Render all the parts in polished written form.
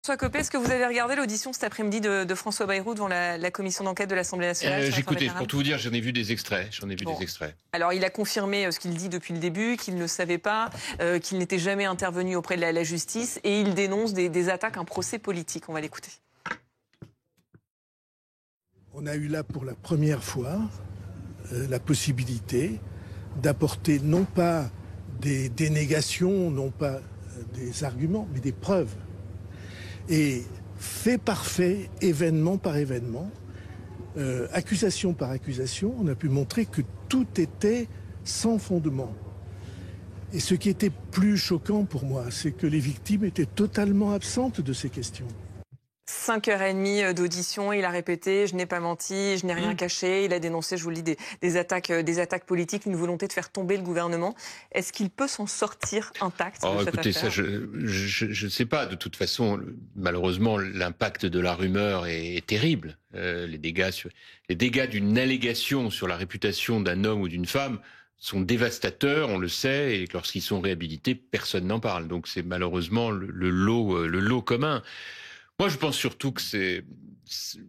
François Copé, est-ce que vous avez regardé l'audition cet après-midi de François Bayrou devant la commission d'enquête de l'Assemblée nationale? J'ai écouté, pour tout vous dire, j'en ai vu des extraits. Alors, il a confirmé ce qu'il dit depuis le début, qu'il ne savait pas, qu'il n'était jamais intervenu auprès de la justice, et il dénonce des attaques, un procès politique. On va l'écouter. On a eu là pour la première fois la possibilité d'apporter non pas des dénégations, non pas des arguments, mais des preuves. Et fait par fait, événement par événement, accusation par accusation, on a pu montrer que tout était sans fondement. Et ce qui était plus choquant pour moi, c'est que les victimes étaient totalement absentes de ces questions. 5h30 d'audition, il a répété « je n'ai pas menti, je n'ai rien caché ». Il a dénoncé, je vous le dis, des attaques politiques, une volonté de faire tomber le gouvernement. Est-ce qu'il peut s'en sortir intact de cette écoutez, affaire? ça, je ne sais pas. De toute façon, malheureusement, l'impact de la rumeur est terrible. Les dégâts d'une allégation sur la réputation d'un homme ou d'une femme sont dévastateurs, on le sait, et lorsqu'ils sont réhabilités, personne n'en parle. Donc c'est malheureusement le lot commun. Moi, je pense surtout que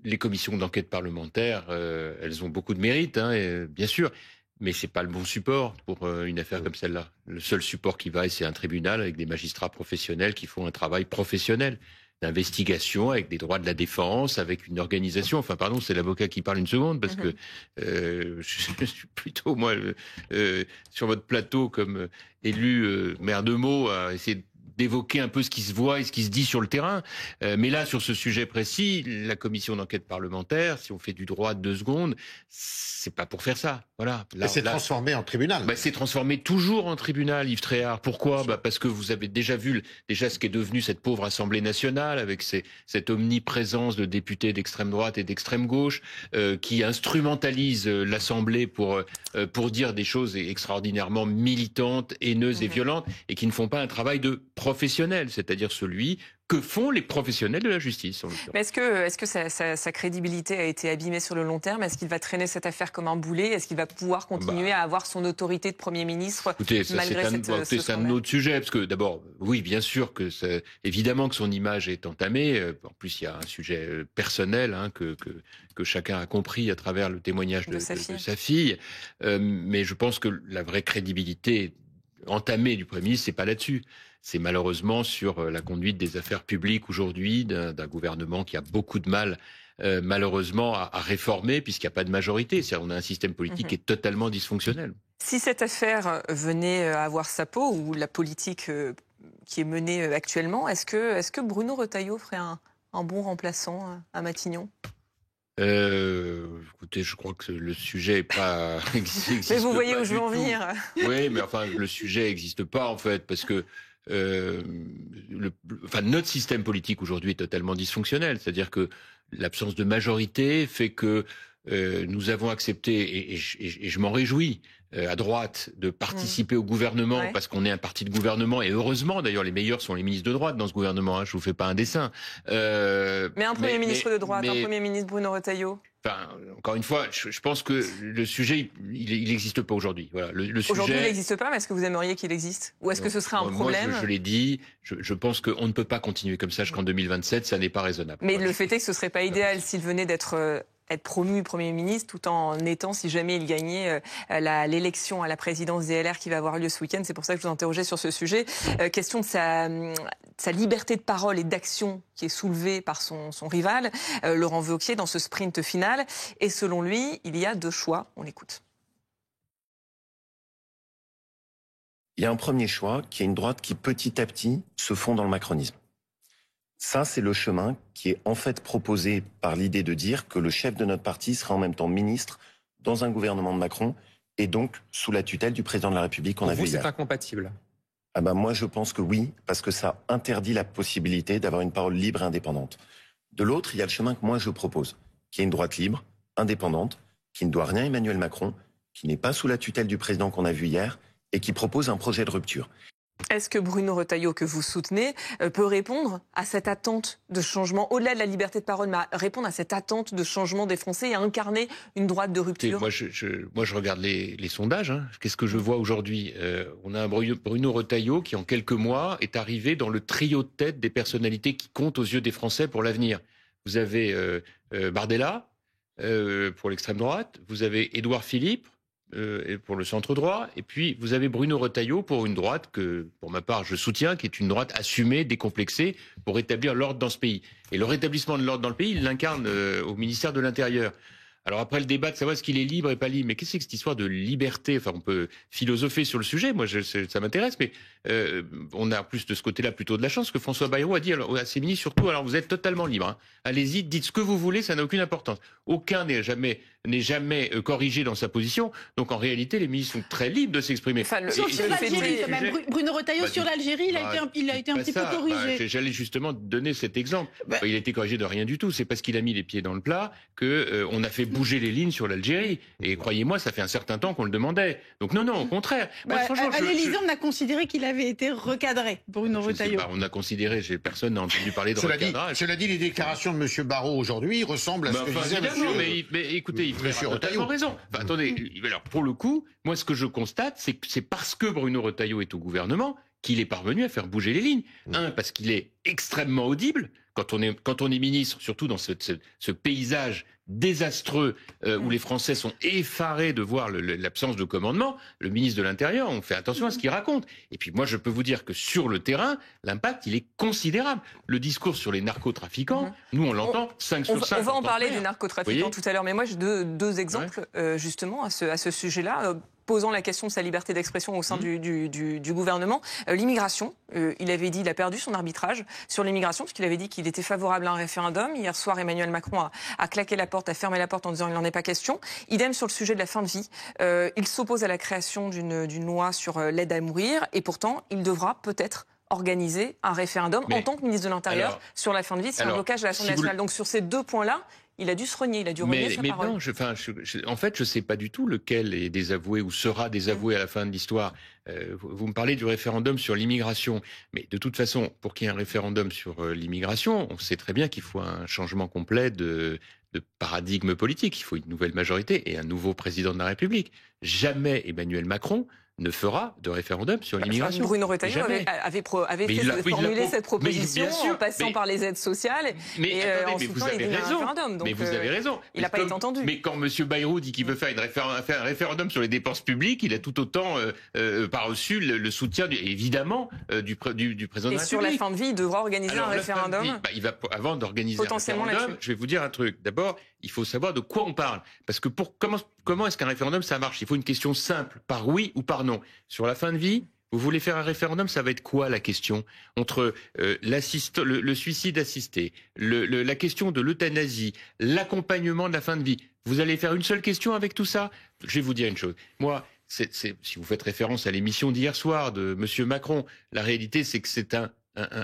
les commissions d'enquête parlementaire, elles ont beaucoup de mérite, bien sûr, mais c'est pas le bon support pour une affaire comme celle-là. Le seul support qui vaille, c'est un tribunal avec des magistrats professionnels qui font un travail professionnel d'investigation, avec des droits de la défense, avec une organisation. Enfin, pardon, c'est l'avocat qui parle une seconde, parce que je suis plutôt, moi, sur votre plateau, comme élu maire de Meaux, à essayer d'évoquer un peu ce qui se voit et ce qui se dit sur le terrain. Mais là, sur ce sujet précis, la commission d'enquête parlementaire, si on fait du droit de 2 secondes, c'est pas pour faire ça. Voilà. Là, c'est transformé en tribunal. C'est transformé toujours en tribunal, Yves Tréhard. Pourquoi? Parce que vous avez déjà vu ce qu'est devenue cette pauvre Assemblée nationale, avec cette omniprésence de députés d'extrême droite et d'extrême gauche, qui instrumentalisent l'Assemblée pour dire des choses extraordinairement militantes, haineuses et violentes, et qui ne font pas un travail de professionnel, c'est-à-dire celui que font les professionnels de la justice. Mais est-ce que sa crédibilité a été abîmée sur le long terme? Est-ce qu'il va traîner cette affaire comme un boulet? Est-ce qu'il va pouvoir continuer à avoir son autorité de Premier ministre? Écoutez, malgré c'est un autre sujet, parce que d'abord, oui, bien sûr que évidemment que son image est entamée. En plus, il y a un sujet personnel que chacun a compris à travers le témoignage de sa fille. Mais je pense que la vraie crédibilité entamée du Premier ministre, c'est pas là-dessus. C'est malheureusement sur la conduite des affaires publiques aujourd'hui d'un gouvernement qui a beaucoup de mal, malheureusement, à réformer, puisqu'il n'y a pas de majorité. On a un système politique qui est totalement dysfonctionnel. Si cette affaire venait à avoir sa peau, ou la politique qui est menée actuellement, est-ce que Bruno Retailleau ferait un bon remplaçant à Matignon? Écoutez, je crois que le sujet n'est pas existe. Mais vous voyez où je veux en venir. Oui, mais enfin, le sujet n'existe pas, en fait, parce que notre système politique aujourd'hui est totalement dysfonctionnel. C'est-à-dire que l'absence de majorité fait que nous avons accepté, et je m'en réjouis, à droite, de participer au gouvernement, parce qu'on est un parti de gouvernement, et heureusement, d'ailleurs, les meilleurs sont les ministres de droite dans ce gouvernement, je vous fais pas un dessin. Mais un Premier ministre de droite, un Premier ministre Bruno Retailleau. Enfin, encore une fois, je pense que le sujet, il n'existe pas aujourd'hui. Voilà, aujourd'hui, il n'existe pas, mais est-ce que vous aimeriez qu'il existe? Ou est-ce que ce serait un problème? Moi, je l'ai dit, je pense qu'on ne peut pas continuer comme ça jusqu'en 2027, ça n'est pas raisonnable. Mais le fait est que ce ne serait pas idéal s'il venait être promu Premier ministre, tout en étant, si jamais il gagnait l'élection à la présidence des LR qui va avoir lieu ce week-end. C'est pour ça que je vous interrogeais sur ce sujet. Question de sa liberté de parole et d'action qui est soulevée par son rival, Laurent Wauquiez, dans ce sprint final. Et selon lui, il y a 2 choix. On l'écoute. Il y a un premier choix qui est une droite qui petit à petit se fond dans le macronisme. Ça, c'est le chemin qui est en fait proposé par l'idée de dire que le chef de notre parti sera en même temps ministre dans un gouvernement de Macron et donc sous la tutelle du président de la République qu'on a vu hier. C'est incompatible? Moi, je pense que oui, parce que ça interdit la possibilité d'avoir une parole libre et indépendante. De l'autre, il y a le chemin que moi je propose, qui est une droite libre, indépendante, qui ne doit rien à Emmanuel Macron, qui n'est pas sous la tutelle du président qu'on a vu hier et qui propose un projet de rupture. Est-ce que Bruno Retailleau, que vous soutenez, peut répondre à cette attente de changement, au-delà de la liberté de parole, mais répondre à cette attente de changement des Français et incarner une droite de rupture? Moi, je regarde les sondages. Hein. Qu'est-ce que je vois aujourd'hui? On a un Bruno Retailleau qui, en quelques mois, est arrivé dans le trio de tête des personnalités qui comptent aux yeux des Français pour l'avenir. Vous avez Bardella pour l'extrême droite, vous avez Édouard Philippe pour le centre droit, et puis vous avez Bruno Retailleau pour une droite que, pour ma part, je soutiens, qui est une droite assumée, décomplexée, pour rétablir l'ordre dans ce pays. Et le rétablissement de l'ordre dans le pays, il l'incarne au ministère de l'Intérieur. Alors après le débat de savoir est-ce qu'il est libre et pas libre, mais qu'est-ce que c'est que cette histoire de liberté? Enfin, on peut philosopher sur le sujet, moi ça m'intéresse, mais on a plus de ce côté-là plutôt de la chance que François Bayrou a dit à ses ministres surtout, alors vous êtes totalement libre, hein. Allez-y, dites ce que vous voulez, ça n'a aucune importance. Aucun n'est jamais corrigé dans sa position, donc en réalité les ministres sont très libres de s'exprimer. Enfin, sur l'Algérie, quand même. Bruno Retailleau, sur l'Algérie, il a été un petit peu corrigé. J'allais justement donner cet exemple. Il a été corrigé de rien du tout, c'est parce qu'il a mis les pieds dans le plat que on a fait bouger les lignes sur l'Algérie. Et croyez-moi, ça fait un certain temps qu'on le demandait. Donc non, au contraire. Moi, à l'Élysée, on a considéré qu'il avait été recadré, Bruno Retailleau. On a considéré, personne n'a entendu parler de recadrage. Cela dit, les déclarations de M. Barrot aujourd'hui ressemblent à ce que disait mais écoutez, il a totalement raison. Enfin, attendez, alors pour le coup, moi ce que je constate, c'est que c'est parce que Bruno Retailleau est au gouvernement qu'il est parvenu à faire bouger les lignes. Un, parce qu'il est extrêmement audible. Quand on est ministre, surtout dans ce paysage désastreux où les Français sont effarés de voir l'absence de commandement, le ministre de l'Intérieur, on fait attention à ce qu'il raconte. Et puis moi, je peux vous dire que sur le terrain, l'impact, il est considérable. Le discours sur les narcotrafiquants, nous, on l'entend 5 sur 5. On va en parler des narcotrafiquants tout à l'heure, mais moi, j'ai deux exemples justement à ce sujet-là. Posant la question de sa liberté d'expression au sein du gouvernement. L'immigration, il avait dit, il a perdu son arbitrage sur l'immigration, parce qu'il avait dit qu'il était favorable à un référendum. Hier soir, Emmanuel Macron a claqué la porte, a fermé la porte en disant qu'il n'en est pas question. Idem sur le sujet de la fin de vie. Il s'oppose à la création d'une loi sur l'aide à mourir, et pourtant, il devra peut-être organiser un référendum en tant que ministre de l'Intérieur sur la fin de vie. C'est un blocage à l'Assemblée nationale. Donc sur ces deux points-là, il a dû se renier, il a dû renier sa parole. Non, en fait, je ne sais pas du tout lequel est désavoué ou sera désavoué à la fin de l'histoire. Vous me parlez du référendum sur l'immigration. Mais de toute façon, pour qu'il y ait un référendum sur l'immigration, on sait très bien qu'il faut un changement complet de paradigme politique. Il faut une nouvelle majorité et un nouveau président de la République. Jamais Emmanuel Macron ne fera de référendum sur l'immigration. Bruno Retailleau avait formulé cette proposition en passant par les aides sociales et en soutenant l'idée d'un référendum. Mais vous avez raison. Il n'a pas été entendu. Mais quand M. Bayrou dit qu'il veut faire un référendum sur les dépenses publiques, il a tout autant pas reçu le soutien, évidemment, du président de la République. Et sur la fin de vie, il devra organiser un référendum. Avant d'organiser un référendum, je vais vous dire un truc. D'abord, il faut savoir de quoi on parle. Parce que comment est-ce qu'un référendum, ça marche? Il faut une question simple, par oui ou par non. Sur la fin de vie, vous voulez faire un référendum, ça va être quoi la question? Entre le suicide assisté, la question de l'euthanasie, l'accompagnement de la fin de vie. Vous allez faire une seule question avec tout ça? Je vais vous dire une chose. Moi, si vous faites référence à l'émission d'hier soir de M. Macron, la réalité, c'est que c'est un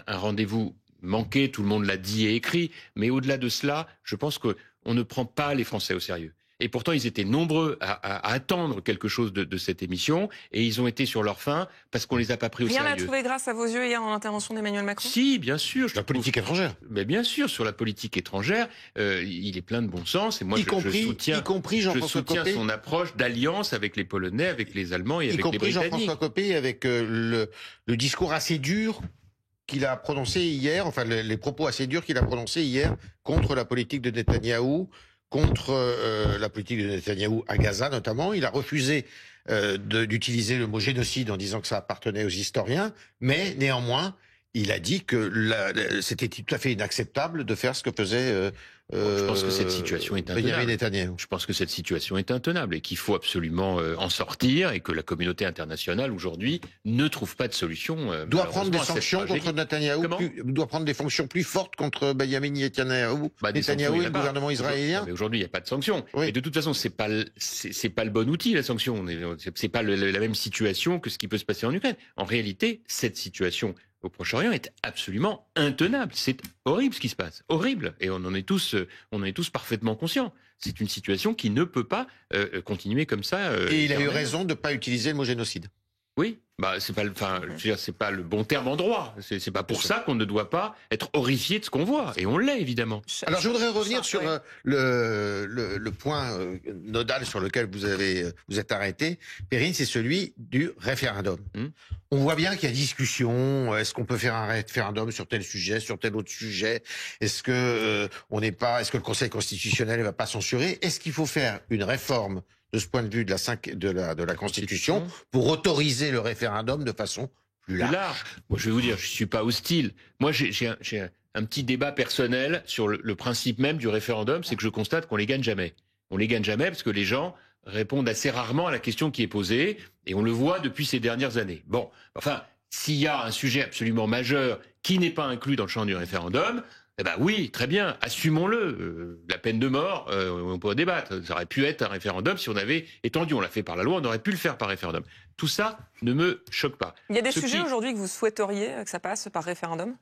rendez-vous manqué, tout le monde l'a dit et écrit, mais au-delà de cela, je pense qu'on ne prend pas les Français au sérieux. Et pourtant, ils étaient nombreux à attendre quelque chose de cette émission, et ils ont été sur leur faim parce qu'on les a pas pris au sérieux. Rien n'a trouvé grâce à vos yeux hier dans l'intervention d'Emmanuel Macron? Si, bien sûr. La politique étrangère. Mais bien sûr, sur la politique étrangère, il est plein de bon sens, et moi je soutiens son approche d'alliance avec les Polonais, avec les Allemands et avec les Britanniques. Jean-François Copé avec le discours assez dur qu'il a prononcé hier, enfin les propos assez durs qu'il a prononcés hier contre la politique de Netanyahou, contre la politique de Netanyahou à Gaza notamment. Il a refusé d'utiliser le mot génocide en disant que ça appartenait aux historiens, mais néanmoins, il a dit que c'était tout à fait inacceptable de faire ce que faisait je pense que cette situation est Benyamin Netanyahou. Je pense que cette situation est intenable et qu'il faut absolument en sortir, et que la communauté internationale aujourd'hui ne trouve pas de solution. Doit prendre des sanctions contre Netanyahou, doit prendre des sanctions plus fortes contre Benyamin Netanyahou, Netanyahou et le gouvernement israélien. Mais aujourd'hui, il n'y a pas de sanctions. Oui. Et de toute façon, c'est pas le bon outil, la sanction. C'est pas la même situation que ce qui peut se passer en Ukraine. En réalité, cette situation au Proche-Orient est absolument intenable. C'est horrible ce qui se passe, horrible, et on en est tous parfaitement conscients. C'est une situation qui ne peut pas continuer comme ça. Et il a eu raison de ne pas utiliser le mot génocide. Oui, c'est pas, c'est pas le bon terme en droit. C'est pas pour ça qu'on ne doit pas être horrifié de ce qu'on voit. Et on l'est, évidemment. Alors, je voudrais revenir sur le point nodal sur lequel vous êtes arrêté, Perrine, c'est celui du référendum. On voit bien qu'il y a discussion. Est-ce qu'on peut faire un référendum sur tel sujet, sur tel autre sujet? Est-ce que est-ce que le Conseil constitutionnel ne va pas censurer? Est-ce qu'il faut faire une réforme de ce point de vue de la Constitution pour autoriser le référendum de façon plus large? Moi, je vais vous dire, je suis pas hostile. Moi, j'ai un petit débat personnel sur le principe même du référendum, c'est que je constate qu'on les gagne jamais. On les gagne jamais parce que les gens répondent assez rarement à la question qui est posée, et on le voit depuis ces dernières années. Bon, enfin, s'il y a un sujet absolument majeur qui n'est pas inclus dans le champ du référendum, eh ben oui, très bien, assumons-le. La peine de mort, on pourrait débattre. Ça aurait pu être un référendum si on avait étendu. On l'a fait par la loi, on aurait pu le faire par référendum. Tout ça ne me choque pas. Il y a des sujets aujourd'hui que vous souhaiteriez que ça passe par référendum ?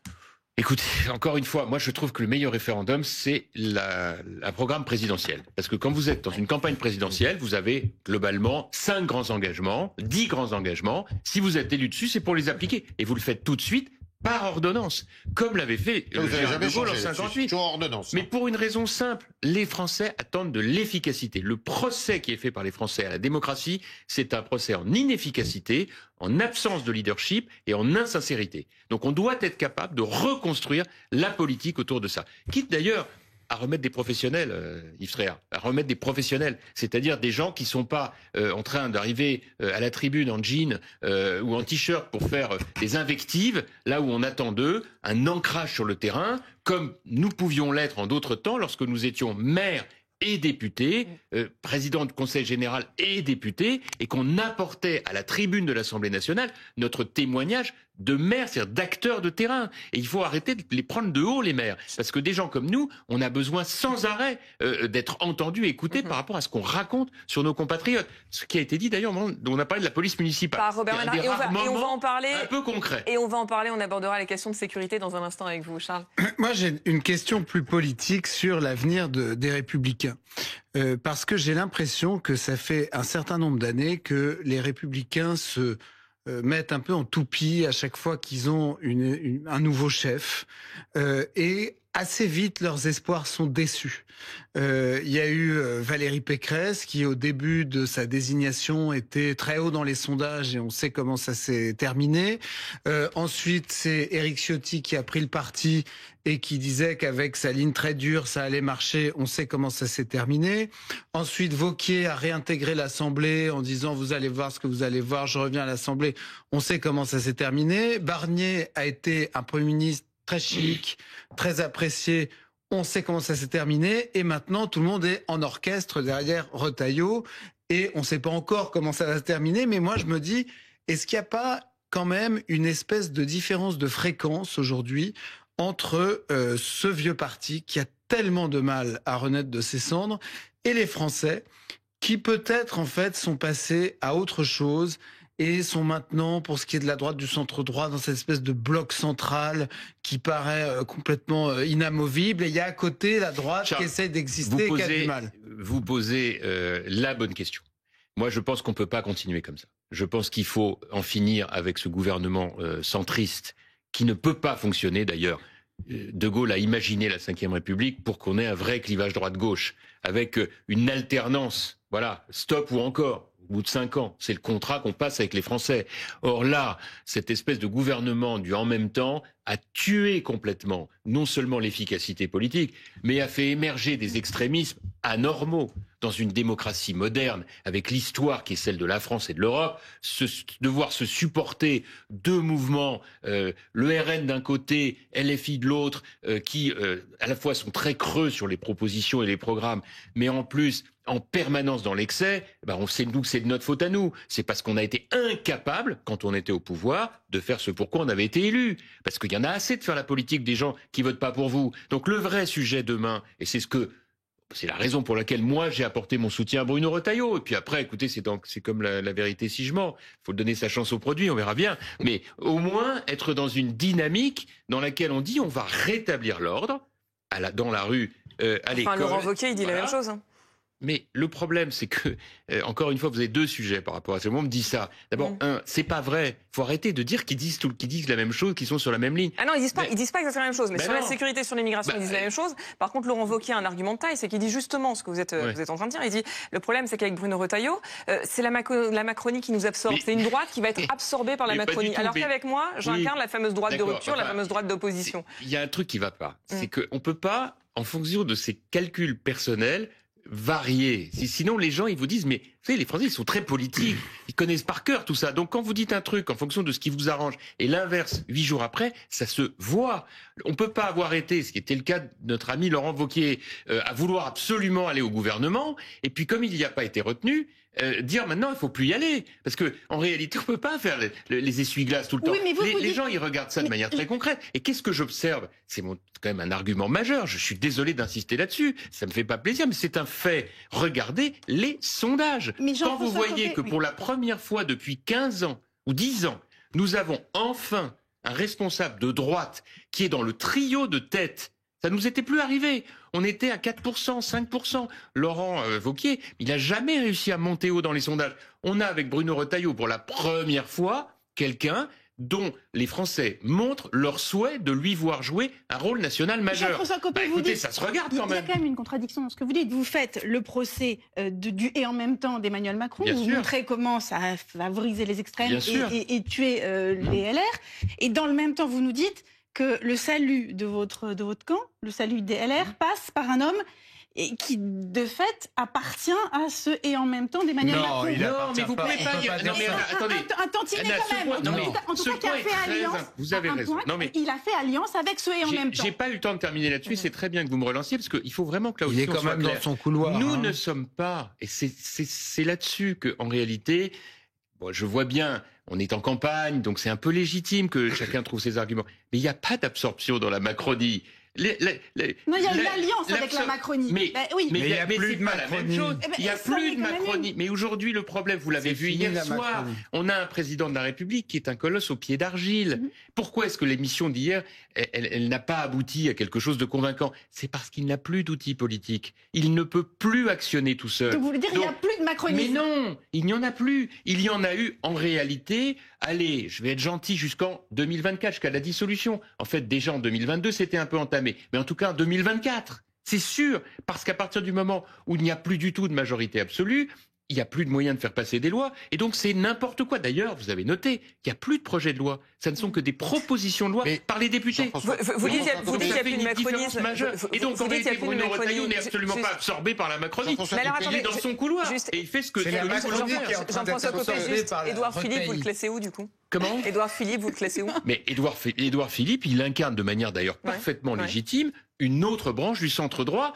Écoutez, encore une fois, moi je trouve que le meilleur référendum, c'est un programme présidentiel. Parce que quand vous êtes dans une campagne présidentielle, vous avez globalement 5 grands engagements, 10 grands engagements. Si vous êtes élu dessus, c'est pour les appliquer. Et vous le faites tout de suite par ordonnance, comme l'avait fait Gérard de Gaulle en 58. Ordonnance. Mais pour une raison simple, les Français attendent de l'efficacité. Le procès qui est fait par les Français à la démocratie, c'est un procès en inefficacité, en absence de leadership et en insincérité. Donc on doit être capable de reconstruire la politique autour de ça. Quitte d'ailleurs à remettre des professionnels, Yves Tréhard, à remettre des professionnels, c'est-à-dire des gens qui sont pas en train d'arriver à la tribune en jean ou en t-shirt pour faire des invectives, là où on attend d'eux un ancrage sur le terrain, comme nous pouvions l'être en d'autres temps lorsque nous étions maires et députés, président du Conseil général et députés, et qu'on apportait à la tribune de l'Assemblée nationale notre témoignage de maires, c'est-à-dire d'acteurs de terrain. Et il faut arrêter de les prendre de haut, les maires. Parce que des gens comme nous, on a besoin sans arrêt d'être entendus et écoutés par rapport à ce qu'on raconte sur nos compatriotes. Ce qui a été dit d'ailleurs, on a parlé de la police municipale. Par Robert Ménard. Et on va en parler. Un peu concret. Et on va en parler, on abordera les questions de sécurité dans un instant avec vous, Charles. Moi, j'ai une question plus politique sur l'avenir des Républicains. Parce que j'ai l'impression que ça fait un certain nombre d'années que les Républicains se mettent un peu en toupie à chaque fois qu'ils ont un nouveau chef. Et assez vite, leurs espoirs sont déçus. Il y a eu Valérie Pécresse qui, au début de sa désignation, était très haut dans les sondages et on sait comment ça s'est terminé. Ensuite, c'est Éric Ciotti qui a pris le parti et qui disait qu'avec sa ligne très dure, ça allait marcher. On sait comment ça s'est terminé. Ensuite, Wauquiez a réintégré l'Assemblée en disant « vous allez voir ce que vous allez voir, je reviens à l'Assemblée ». On sait comment ça s'est terminé. Barnier a été un Premier ministre très chic, très apprécié. On sait comment ça s'est terminé. Et maintenant, tout le monde est en orchestre derrière Retailleau. Et on ne sait pas encore comment ça va se terminer. Mais moi, je me dis, est-ce qu'il n'y a pas quand même une espèce de différence de fréquence aujourd'hui entre ce vieux parti qui a tellement de mal à renaître de ses cendres et les Français qui peut-être en fait sont passés à autre chose et sont maintenant, pour ce qui est de la droite du centre-droit, dans cette espèce de bloc central qui paraît complètement inamovible. Et il y a à côté la droite qui essaie d'exister et qui a du mal. Vous posez la bonne question. Moi, je pense qu'on ne peut pas continuer comme ça. Je pense qu'il faut en finir avec ce gouvernement centriste qui ne peut pas fonctionner. D'ailleurs, De Gaulle a imaginé la Ve République pour qu'on ait un vrai clivage droite-gauche, avec une alternance. Voilà, stop ou encore. Au bout de 5 ans, c'est le contrat qu'on passe avec les Français. Or là, cette espèce de gouvernement du en même temps a tué complètement non seulement l'efficacité politique, mais a fait émerger des extrémismes anormaux dans une démocratie moderne, avec l'histoire qui est celle de la France et de l'Europe, devoir se supporter 2 mouvements, le RN d'un côté, LFI de l'autre, qui à la fois sont très creux sur les propositions et les programmes, mais en plus en permanence dans l'excès, on sait nous que c'est de notre faute à nous. C'est parce qu'on a été incapable, quand on était au pouvoir, de faire ce pourquoi on avait été élu. Parce qu'il y en a assez de faire la politique des gens qui votent pas pour vous. Donc le vrai sujet demain, et c'est la raison pour laquelle moi j'ai apporté mon soutien à Bruno Retailleau. Et puis après, écoutez, c'est comme la vérité si je mens. Il faut donner sa chance au produit, on verra bien. Mais au moins être dans une dynamique dans laquelle on dit on va rétablir l'ordre dans la rue, à l'école. Laurent Wauquiez, il dit la même chose. Mais le problème, c'est que, encore une fois, vous avez deux sujets par rapport à ça. Moi, on me dit ça. D'abord, c'est pas vrai. Faut arrêter de dire qu'ils disent la même chose, qu'ils sont sur la même ligne. Ah non, ils disent pas exactement la même chose. Mais sur la sécurité, sur l'immigration, ils disent la même chose. Par contre, Laurent Wauquiez a un argument de taille, c'est qu'il dit justement ce que vous êtes en train de dire. Il dit, le problème, c'est qu'avec Bruno Retailleau, c'est la Macronie qui nous absorbe. C'est une droite qui va être absorbée par la Macronie. Alors qu'avec moi, j'incarne la fameuse droite de rupture, la fameuse droite d'opposition. Il y a un truc qui va pas. C'est qu'on peut pas, en fonction de ses calculs personnels, varier. Sinon, les gens, ils vous disent, mais vous savez, les Français, ils sont très politiques. Ils connaissent par cœur tout ça. Donc, quand vous dites un truc en fonction de ce qui vous arrange et l'inverse 8 jours après, ça se voit. On peut pas avoir été, ce qui était le cas de notre ami Laurent Wauquiez, à vouloir absolument aller au gouvernement. Et puis, comme il n'y a pas été retenu, dire maintenant il faut plus y aller parce que en réalité on peut pas faire les essuie-glaces tout le temps. Les gens ils regardent ça de manière très concrète. Et qu'est-ce que j'observe? C'est quand même un argument majeur. Je suis désolé d'insister là-dessus. Ça me fait pas plaisir, mais c'est un fait. Regardez les sondages. Quand vous voyez que pour la première fois depuis 15 ans ou 10 ans, nous avons enfin un responsable de droite qui est dans le trio de tête. Ça nous était plus arrivé. On était à 4%, 5%. Laurent Wauquiez, il n'a jamais réussi à monter haut dans les sondages. On a avec Bruno Retailleau pour la première fois quelqu'un dont les Français montrent leur souhait de lui voir jouer un rôle national majeur. Jean-François Copé, écoutez, vous dites, ça se regarde quand même. Il y a quand même une contradiction dans ce que vous dites. Vous faites le procès du et en même temps d'Emmanuel Macron. Bien vous sûr. montrez comment ça a favorisé les extrêmes et tué les LR. Et dans le même temps, vous nous dites que le salut de votre camp, le salut des LR, passe par un homme qui, de fait, appartient à ce et en même temps d'Emmanuel Macron. Non, mais vous pouvez pas dire. Non, mais attendez. Un tantinet quand même. En tout cas, qui a fait alliance. Vous avez raison. Non, mais il a fait alliance avec ce et en même temps. J'ai pas eu le temps de terminer là-dessus. C'est très bien que vous me relanciez parce qu'il faut vraiment que là aussi il est quand même dans son couloir. Nous ne sommes pas, et c'est là-dessus que, en réalité, bon, je vois bien. On est en campagne, donc c'est un peu légitime que chacun trouve ses arguments. Mais il n'y a pas d'absorption dans la Macronie. Non, il y a une alliance avec la Macronie. Mais il n'y a plus de Macronie. Il n'y a plus de Macronie. Mais aujourd'hui, le problème, vous l'avez vu hier soir, on a un président de la République qui est un colosse au pied d'argile. Pourquoi est-ce que l'émission d'hier, elle n'a pas abouti à quelque chose de convaincant? C'est parce qu'il n'a plus d'outils politiques. Il ne peut plus actionner tout seul. Donc vous voulez dire qu'il n'y a plus de Macronie? Mais non, il n'y en a plus. Il y en a eu en réalité. Allez, je vais être gentil jusqu'en 2024, jusqu'à la dissolution. En fait, déjà en 2022, c'était un peu entamé. Mais en tout cas, en 2024, c'est sûr. Parce qu'à partir du moment où il n'y a plus du tout de majorité absolue, il n'y a plus de moyens de faire passer des lois. Et donc, c'est n'importe quoi. D'ailleurs, vous avez noté qu'il n'y a plus de projet de loi. Ça ne sont que des propositions de loi par les députés. Vous dites qu'il n'y a plus de macronisme. Et donc, en réalité, Bruno Retailleau n'est absolument pas absorbé par la Macronie. Il est dans son couloir. Et il fait ce que... C'est la Macronie qui est en train d'être absorbée par Édouard Philippe, vous le classez où, du coup? Comment? Édouard Philippe, vous le classez où? Mais Édouard Philippe, il incarne de manière d'ailleurs parfaitement légitime une autre branche du centre droit.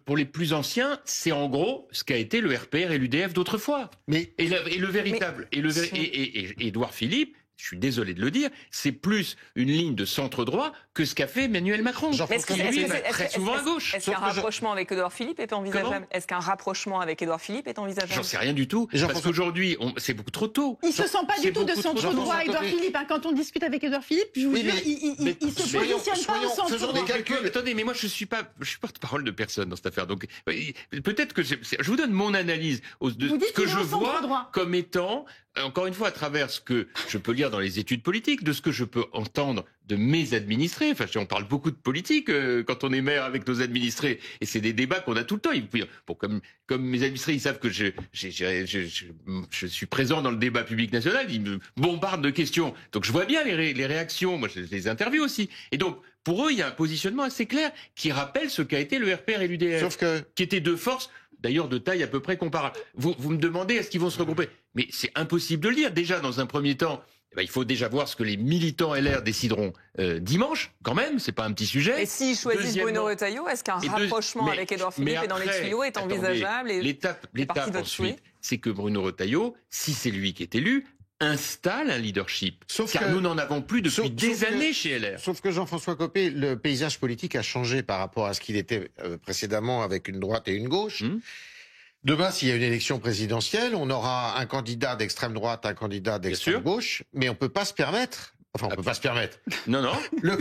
Pour les plus anciens, c'est en gros ce qu'a été le RPR et l'UDF d'autrefois. Et le véritable. Et Édouard Philippe, je suis désolé de le dire, c'est plus une ligne de centre-droit que ce qu'a fait Emmanuel Macron. Très souvent à gauche. Est-ce qu'un rapprochement avec Édouard Philippe est envisageable? Est-ce qu'un rapprochement avec Édouard Philippe est envisageable? J'en sais rien du tout. Parce qu'aujourd'hui, c'est beaucoup trop tôt. Il se sent pas du tout de centre-droit, Édouard Philippe. Quand on discute avec Édouard Philippe, je vous jure, il se positionne pas au centre-droit. Attendez, mais moi je suis porte-parole de personne dans cette affaire. Donc peut-être que je vous donne mon analyse de ce que je vois comme étant, encore une fois, à travers ce que je peux lire dans les études politiques, de ce que je peux entendre de mes administrés. Enfin, on parle beaucoup de politique quand on est maire avec nos administrés, et c'est des débats qu'on a tout le temps. Bon, comme mes administrés, ils savent que je suis présent dans le débat public national, ils me bombardent de questions. Donc je vois bien les réactions. Moi, je les interviewe aussi. Et donc, pour eux, il y a un positionnement assez clair qui rappelle ce qu'a été le RPR et l'UDF, qui étaient deux forces, d'ailleurs de taille à peu près comparable. Vous me demandez est-ce qu'ils vont se regrouper? Mais c'est impossible de le dire. Déjà, dans un premier temps, il faut déjà voir ce que les militants LR décideront dimanche, quand même, c'est pas un petit sujet. Et s'ils choisissent Bruno Retailleau, est-ce qu'un rapprochement avec Édouard Philippe et dans les tuyaux est envisageable? L'étape ensuite, c'est que Bruno Retailleau, si c'est lui qui est élu, installe un leadership. Car nous n'en avons plus depuis des années chez LR. Sauf que Jean-François Copé, le paysage politique a changé par rapport à ce qu'il était précédemment avec une droite et une gauche. Demain, s'il y a une élection présidentielle, on aura un candidat d'extrême droite, un candidat d'extrême gauche, mais on peut pas se permettre. Enfin, on peut pas se permettre. Non. Le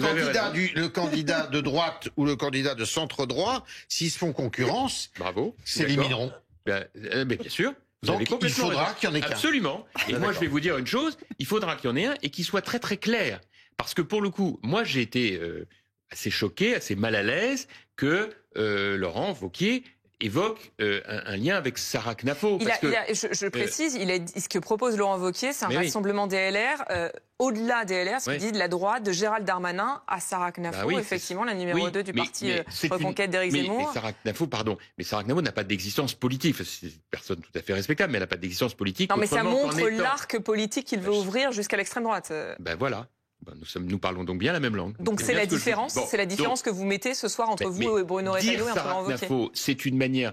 candidat de droite ou le candidat de centre droit, s'ils se font concurrence, bravo, s'éliminer. Bien sûr. Donc il faudra qu'il y en ait qu'un. Absolument. Et moi, je vais vous dire une chose, il faudra qu'il y en ait un et qu'il soit très très clair. Parce que pour le coup, moi j'ai été assez choqué, assez mal à l'aise que Laurent Wauquiez évoque un lien avec Sarah Knafo. Je précise, ce que propose Laurent Wauquiez, c'est un rassemblement des LR, au-delà des LR, ce qu'il dit de la droite, de Gérald Darmanin à Sarah Knafo, effectivement, la numéro 2 du parti Reconquête d'Éric Zemmour. Mais Sarah Knafo n'a pas d'existence politique. C'est une personne tout à fait respectable, mais elle n'a pas d'existence politique. Non, mais ça montre l'arc politique qu'il veut ouvrir jusqu'à l'extrême droite. Ben voilà. Nous parlons donc bien la même langue. Donc c'est la différence, que vous mettez ce soir entre vous et Bruno Retailleau et entre Laurent Wauquiez. C'est une manière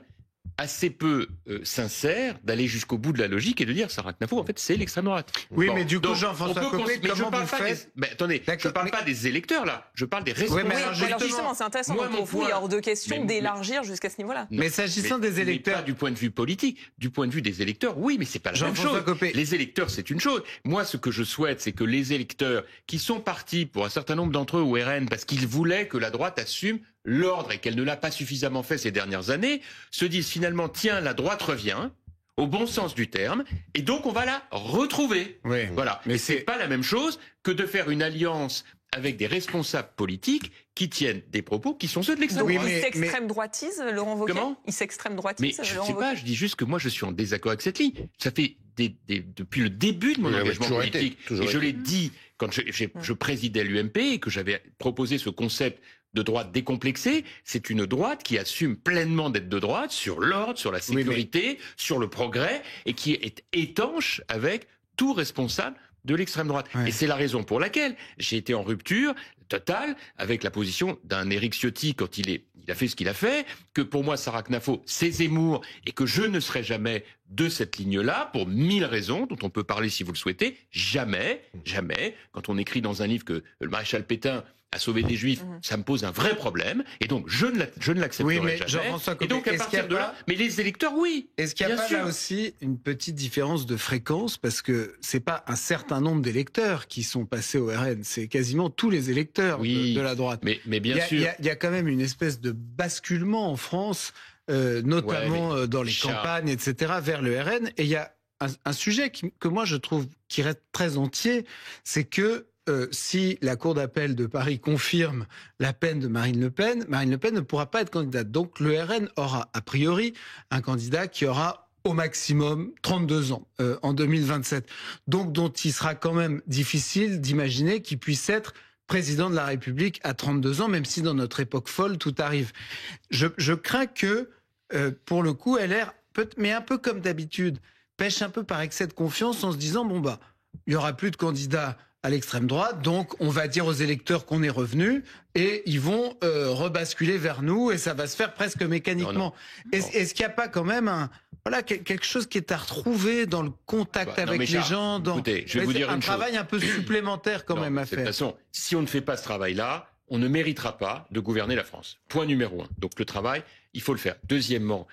assez peu sincère d'aller jusqu'au bout de la logique et de dire Sarah Knafo, en fait, c'est l'extrême droite. Oui, mais du coup, Jean-François Copé, comment vous faites... Attendez, je ne parle pas des électeurs, là. Je parle des responsables. Alors justement, c'est intéressant. Pour vous, il y a hors de question d'élargir jusqu'à ce niveau-là. Mais s'agissant des électeurs... Pas du point de vue politique. Du point de vue des électeurs, oui, mais c'est pas la même chose. Les électeurs, c'est une chose. Moi, ce que je souhaite, c'est que les électeurs qui sont partis, pour un certain nombre d'entre eux, au RN, parce qu'ils voulaient que la droite assume l'ordre et qu'elle ne l'a pas suffisamment fait ces dernières années, se disent finalement, tiens, la droite revient, au bon sens du terme, et donc on va la retrouver. Oui, voilà. Mais c'est pas la même chose que de faire une alliance avec des responsables politiques qui tiennent des propos qui sont ceux de l'extrême droite. Il s'extrême droitise, Laurent Wauquiez. Comment ? Il s'extrême droitise, mais je ne sais pas, je dis juste que moi je suis en désaccord avec cette ligne. Ça fait depuis le début de mon engagement politique, et je l'ai dit quand je présidais l'UMP et que j'avais proposé ce concept de droite décomplexée, c'est une droite qui assume pleinement d'être de droite sur l'ordre, sur la sécurité, sur le progrès, et qui est étanche avec tout responsable de l'extrême droite. Ouais. Et c'est la raison pour laquelle j'ai été en rupture totale avec la position d'un Éric Ciotti quand il a fait ce qu'il a fait, que pour moi Sarah Knafo c'est Zemmour et que je ne serai jamais de cette ligne-là pour 1000 raisons dont on peut parler si vous le souhaitez. Jamais, quand on écrit dans un livre que le maréchal Pétain a sauvé des Juifs, ça me pose un vrai problème, et donc je ne l'accepterai jamais. Et donc à partir de là, mais les électeurs, oui. Est-ce qu'il n'y a pas là aussi une petite différence de fréquence, parce que c'est pas un certain nombre d'électeurs qui sont passés au RN, c'est quasiment tous les électeurs de la droite. Mais bien sûr, il y a quand même une espèce de basculement en France, notamment dans les campagnes, etc., vers le RN, et il y a un sujet que moi je trouve qui reste très entier, c'est que si la Cour d'appel de Paris confirme la peine de Marine Le Pen ne pourra pas être candidate. Donc le RN aura a priori un candidat qui aura au maximum 32 ans en 2027. Donc dont il sera quand même difficile d'imaginer qu'il puisse être président de la République à 32 ans, même si dans notre époque folle tout arrive. Je crains que pour le coup LR, mais un peu comme d'habitude, pêche un peu par excès de confiance en se disant il y aura plus de candidats à l'extrême droite, donc on va dire aux électeurs qu'on est revenu et ils vont rebasculer vers nous et ça va se faire presque mécaniquement. Est-ce qu'il n'y a pas quand même quelque chose qui est à retrouver dans le contact avec les gens, écoutez, je vais vous dire un travail un peu supplémentaire quand même à faire. De toute façon, si on ne fait pas ce travail-là, on ne méritera pas de gouverner la France. Point numéro 1. Donc le travail, il faut le faire. Deuxièmement,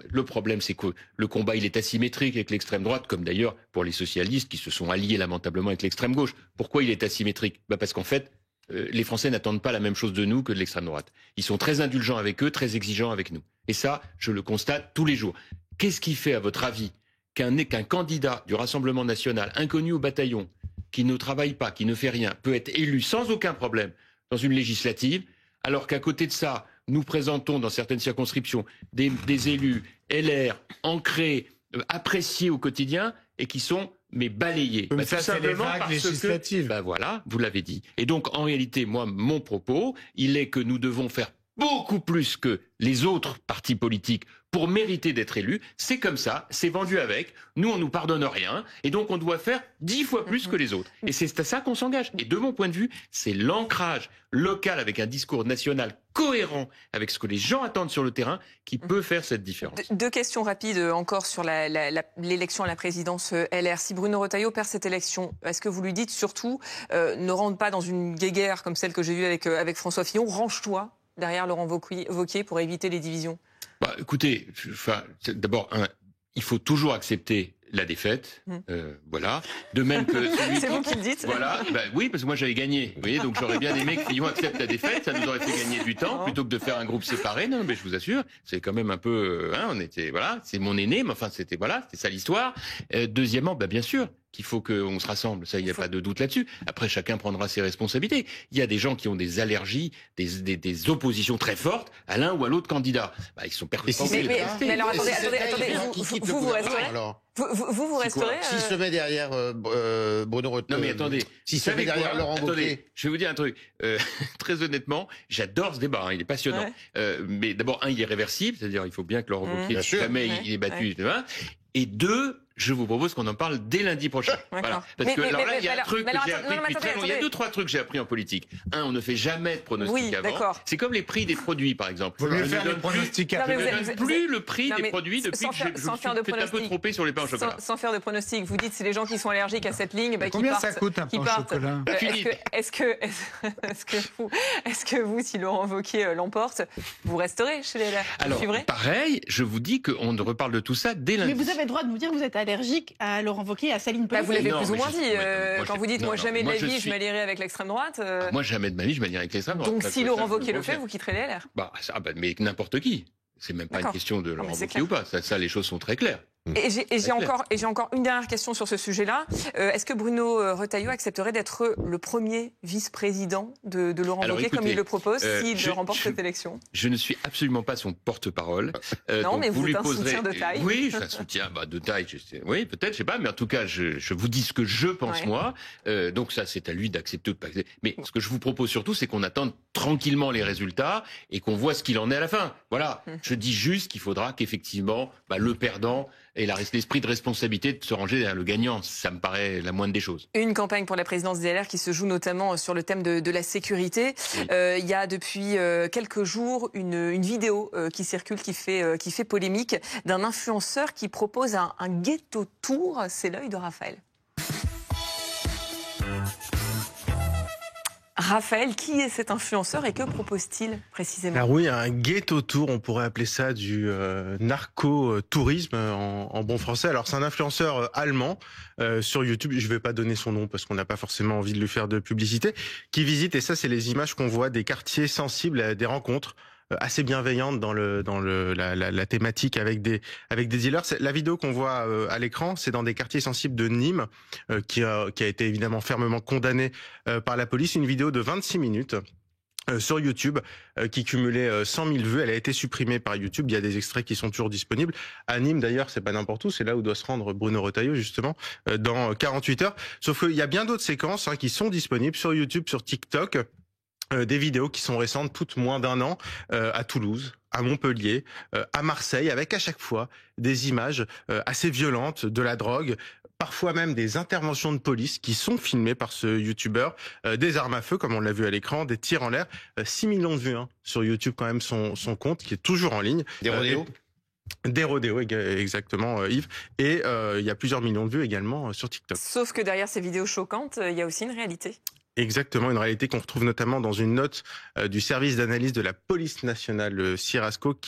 le problème, c'est que le combat, il est asymétrique avec l'extrême droite, comme d'ailleurs pour les socialistes qui se sont alliés lamentablement avec l'extrême gauche. Pourquoi il est asymétrique ? Parce qu'en fait, les Français n'attendent pas la même chose de nous que de l'extrême droite. Ils sont très indulgents avec eux, très exigeants avec nous. Et ça, je le constate tous les jours. Qu'est-ce qui fait, à votre avis, qu'un candidat du Rassemblement national, inconnu au bataillon, qui ne travaille pas, qui ne fait rien, peut être élu sans aucun problème dans une législative, alors qu'à côté de ça, nous présentons dans certaines circonscriptions des élus LR, ancrés, appréciés au quotidien et qui sont balayés. Mais ça, c'est les vagues législatives. Voilà, vous l'avez dit. Et donc, en réalité, moi, mon propos, il est que nous devons faire beaucoup plus que les autres partis politiques pour mériter d'être élus. C'est comme ça, c'est vendu avec. Nous, on nous pardonne rien. Et donc, on doit faire 10 fois plus que les autres. Et c'est à ça qu'on s'engage. Et de mon point de vue, c'est l'ancrage local avec un discours national cohérent avec ce que les gens attendent sur le terrain qui peut faire cette différence. Deux questions rapides encore sur l'élection à la présidence LR. Si Bruno Retailleau perd cette élection, est-ce que vous lui dites surtout ne rentre pas dans une guéguerre comme celle que j'ai vue avec François Fillon, range-toi derrière Laurent Wauquiez pour éviter les divisions? Écoutez, d'abord, il faut toujours accepter la défaite, voilà. De même que c'est vous qui le dites. Voilà, oui, parce que moi j'avais gagné. Vous voyez, donc j'aurais bien aimé que Fillon accepte la défaite. Ça nous aurait fait gagner du temps plutôt que de faire un groupe séparé. Non, mais je vous assure, c'est quand même un peu. On était, voilà, c'est mon aîné, mais enfin c'était ça l'histoire. Deuxièmement, bien sûr qu'il faut qu'on se rassemble. Ça, il n'y a pas de doute là-dessus. Après, chacun prendra ses responsabilités. Il y a des gens qui ont des allergies, des oppositions très fortes à l'un ou à l'autre candidat. Ils sont perpétuels. Mais alors attendez, vous resterez. Vous resterez. S'il se met derrière Bruno Retailleau. Non mais attendez. S'il se met derrière Laurent Wauquiez. Je vais vous dire un truc. Très honnêtement, j'adore ce débat. Il est passionnant. Mais d'abord, il est réversible, c'est-à-dire il faut bien que Laurent Wauquiez, si jamais il est battu, et deux, je vous propose qu'on en parle dès lundi prochain. Voilà. Parce que alors là, il y a un truc que j'ai appris depuis très longtemps. Il y a 2-3 trucs que j'ai appris en politique. Un, on ne fait jamais de pronostics avant. C'est comme les prix des produits, par exemple. Vous mieux faire les pronostics après. Je ne donne plus le prix des produits depuis que je me suis un peu trompé sur les pains au chocolat. Sans faire de pronostics, vous dites c'est les gens qui sont allergiques à cette ligne, combien ça coûte un pain au chocolat? Est-ce que vous, si Laurent Wauquiez l'emporte, vous resterez chez les LR? Alors, pareil, je vous dis qu'on reparle de tout ça dès lundi. Mais vous avez le droit de nous dire que vous êtes allergique à Laurent Wauquiez, à Céline Pelletier. Vous l'avez plus ou moins dit. Quand vous dites, moi, jamais de ma vie, je m'allierai avec l'extrême droite. Moi, jamais de ma vie, je m'allierai avec l'extrême droite. Donc, si Laurent Wauquiez le fait, vous quitterez les LR. Mais n'importe qui. C'est même pas une question de Laurent Wauquiez ou pas. Ça, les choses sont très claires. Et j'ai encore une dernière question sur ce sujet-là. Est-ce que Bruno Retailleau accepterait d'être le premier vice-président de Laurent Wauquiez, comme il le propose, s'il remporte cette élection? Je ne suis absolument pas son porte-parole. Non, mais vous êtes un soutien de taille. Oui, je suis un soutien de taille. Oui, peut-être, je sais pas, mais en tout cas, je vous dis ce que je pense moi. Donc ça, c'est à lui d'accepter ou de pas accepter. Mais ce que je vous propose surtout, c'est qu'on attende tranquillement les résultats et qu'on voit ce qu'il en est à la fin. Voilà. Je dis juste qu'il faudra qu'effectivement, le perdant ait l'esprit de responsabilité de se ranger derrière le gagnant. Ça me paraît la moindre des choses. Une campagne pour la présidence des LR qui se joue notamment sur le thème de la sécurité. Il y a depuis quelques jours une vidéo qui circule, qui fait polémique, d'un influenceur qui propose un ghetto tour. C'est l'œil de Raphaël. Raphaël, qui est cet influenceur et que propose-t-il précisément? Alors oui, un ghetto tour, on pourrait appeler ça du narco-tourisme en bon français. Alors c'est un influenceur allemand sur YouTube, je ne vais pas donner son nom parce qu'on n'a pas forcément envie de lui faire de publicité, qui visite, et ça c'est les images qu'on voit, des quartiers sensibles à des rencontres assez bienveillante dans la thématique avec des dealers. La vidéo qu'on voit à l'écran, c'est dans des quartiers sensibles de Nîmes, qui a été évidemment fermement condamné par la police. Une vidéo de 26 minutes sur YouTube qui cumulait 100 000 vues. Elle a été supprimée par YouTube. Il y a des extraits qui sont toujours disponibles. À Nîmes, d'ailleurs, c'est pas n'importe où. C'est là où doit se rendre Bruno Retailleau, justement, dans 48 heures. Sauf qu'il y a bien d'autres séquences qui sont disponibles sur YouTube, sur TikTok. Des vidéos qui sont récentes, toutes moins d'un an, à Toulouse, à Montpellier, à Marseille, avec à chaque fois des images assez violentes de la drogue, parfois même des interventions de police qui sont filmées par ce youtubeur, des armes à feu, comme on l'a vu à l'écran, des tirs en l'air, 6 millions de vues sur YouTube quand même son compte, qui est toujours en ligne. Des rodéos Des rodéos, exactement, Yves. Et il y a plusieurs millions de vues également sur TikTok. Sauf que derrière ces vidéos choquantes, il y a aussi une réalité. Exactement, une réalité qu'on retrouve notamment dans une note du service d'analyse de la police nationale Cirasco,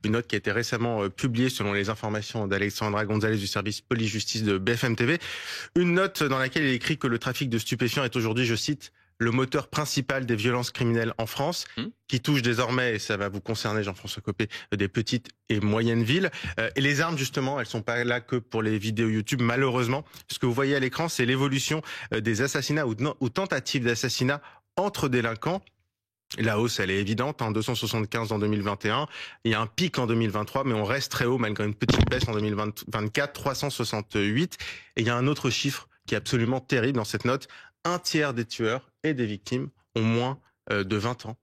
une note qui a été récemment publiée selon les informations d'Alexandra Gonzalez du service police-justice de BFM TV. Une note dans laquelle il est écrit que le trafic de stupéfiants est aujourd'hui, je cite, le moteur principal des violences criminelles en France, qui touche désormais, et ça va vous concerner Jean-François Copé, des petites et moyennes villes. Et les armes, justement, elles sont pas là que pour les vidéos YouTube, malheureusement. Ce que vous voyez à l'écran, c'est l'évolution des assassinats ou tentatives d'assassinat entre délinquants. La hausse, elle est évidente, 275 en 2021. Il y a un pic en 2023, mais on reste très haut malgré une petite baisse en 2024, 368. Et il y a un autre chiffre qui est absolument terrible dans cette note. Un tiers des tueurs et des victimes ont moins de 20 ans.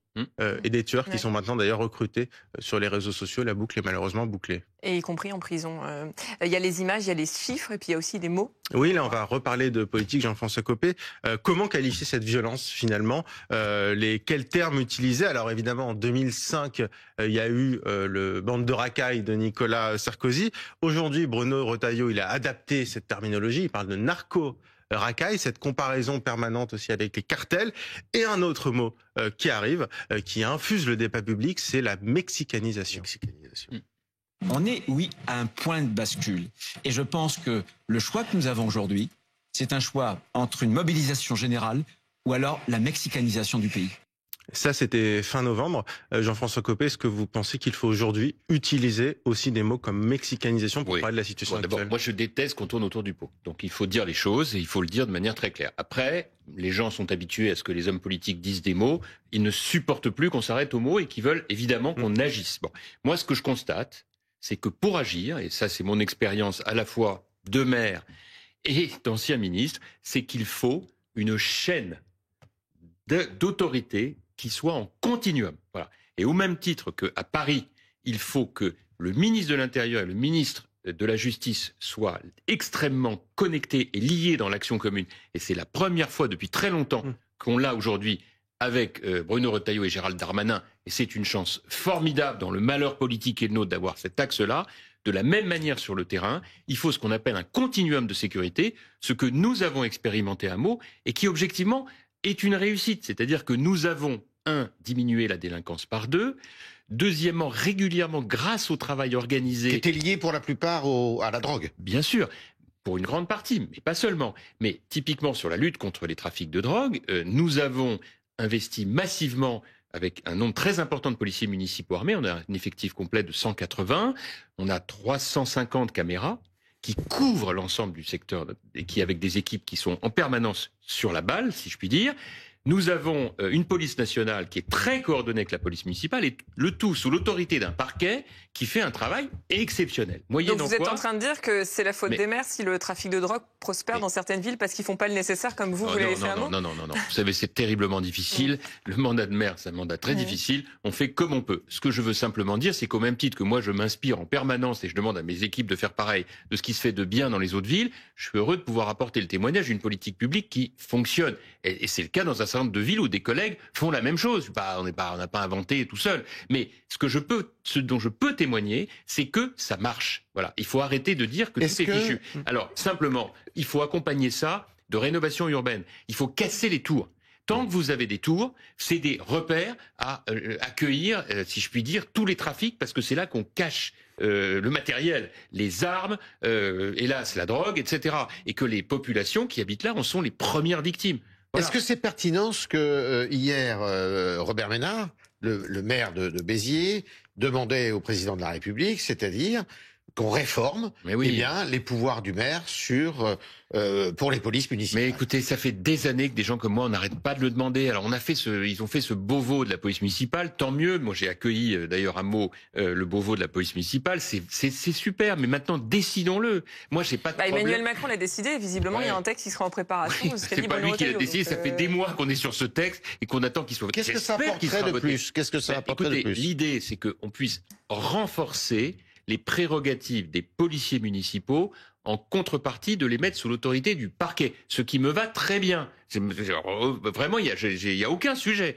Et des tueurs qui sont maintenant d'ailleurs recrutés sur les réseaux sociaux. La boucle est malheureusement bouclée. Et y compris en prison. Il y a les images, il y a les chiffres et puis il y a aussi des mots. Oui, là on va reparler de politique, Jean-François Copé. Comment qualifier cette violence finalement, quels termes utiliser? Alors évidemment en 2005, il y a eu le bande de racailles de Nicolas Sarkozy. Aujourd'hui, Bruno Retailleau, il a adapté cette terminologie, il parle de narco-racaille, cette comparaison permanente aussi avec les cartels. Et un autre mot qui arrive, qui infuse le débat public, c'est la mexicanisation. On est, oui, à un point de bascule. Et je pense que le choix que nous avons aujourd'hui, c'est un choix entre une mobilisation générale ou alors la mexicanisation du pays. Ça, c'était fin novembre. Jean-François Copé, est-ce que vous pensez qu'il faut aujourd'hui utiliser aussi des mots comme mexicanisation pour parler de la situation actuelle ? D'abord, moi, je déteste qu'on tourne autour du pot. Donc, il faut dire les choses et il faut le dire de manière très claire. Après, les gens sont habitués à ce que les hommes politiques disent des mots. Ils ne supportent plus qu'on s'arrête aux mots et qu'ils veulent évidemment qu'on agisse. Bon, moi, ce que je constate, c'est que pour agir, et ça, c'est mon expérience à la fois de maire et d'ancien ministre, c'est qu'il faut une chaîne d'autorité qui soit en continuum. Voilà. Et au même titre qu'à Paris, il faut que le ministre de l'Intérieur et le ministre de la Justice soient extrêmement connectés et liés dans l'action commune. Et c'est la première fois depuis très longtemps qu'on l'a aujourd'hui avec Bruno Retailleau et Gérald Darmanin. Et c'est une chance formidable dans le malheur politique et le nôtre d'avoir cet axe-là. De la même manière sur le terrain, il faut ce qu'on appelle un continuum de sécurité, ce que nous avons expérimenté à Meaux et qui objectivement est une réussite. C'est-à-dire que nous avons diminué la délinquance par 2. Deuxièmement, régulièrement, grâce au travail organisé... Qui était lié pour la plupart à la drogue. Bien sûr, pour une grande partie, mais pas seulement. Mais typiquement sur la lutte contre les trafics de drogue, nous avons investi massivement avec un nombre très important de policiers municipaux armés. On a un effectif complet de 180. On a 350 caméras qui couvrent l'ensemble du secteur et qui, avec des équipes qui sont en permanence sur la balle, si je puis dire. Nous avons une police nationale qui est très coordonnée avec la police municipale et le tout sous l'autorité d'un parquet qui fait un travail exceptionnel. Donc vous êtes en train de dire que c'est la faute des maires si le trafic de drogue prospère dans certaines villes parce qu'ils font pas le nécessaire comme vous l'avez fait à Meaux ? Non. Vous savez, c'est terriblement difficile. Le mandat de maire, c'est un mandat très difficile. On fait comme on peut. Ce que je veux simplement dire, c'est qu'au même titre que moi, je m'inspire en permanence et je demande à mes équipes de faire pareil de ce qui se fait de bien dans les autres villes, je suis heureux de pouvoir apporter le témoignage d'une politique publique qui fonctionne. Et c'est le cas dans un certain nombre de villes où des collègues font la même chose. On n'a pas inventé tout seul. Mais ce dont je peux témoigner, c'est que ça marche. Voilà. Il faut arrêter de dire que tout est fichu. Alors, simplement, il faut accompagner ça de rénovation urbaine. Il faut casser les tours. Tant que vous avez des tours, c'est des repères à accueillir, si je puis dire, tous les trafics, parce que c'est là qu'on cache le matériel, les armes, hélas, la drogue, etc. Et que les populations qui habitent là en sont les premières victimes. Voilà. Est-ce que c'est pertinent ce que hier Robert Ménard, le maire de Béziers, demandait au président de la République, c'est-à-dire qu'on réforme les pouvoirs du maire pour les polices municipales. Mais écoutez, ça fait des années que des gens comme moi, on n'arrête pas de le demander. Alors ils ont fait ce Beauvau de la police municipale, tant mieux. Moi j'ai accueilli d'ailleurs à Meaux le Beauvau de la police municipale, c'est super, mais maintenant décidons-le. Moi j'ai pas de problème. Emmanuel Macron l'a décidé, visiblement il y a un texte qui sera en préparation. C'est pas lui qui l'a décidé, ça fait des mois qu'on est sur ce texte et qu'on attend qu'il soit voté. Qu'est-ce que ça apporterait de plus ? Qu'est-ce que ça apporterait de plus ? L'idée c'est qu'on puisse renforcer les prérogatives des policiers municipaux en contrepartie de les mettre sous l'autorité du parquet. Ce qui me va très bien. Vraiment, il y a aucun sujet.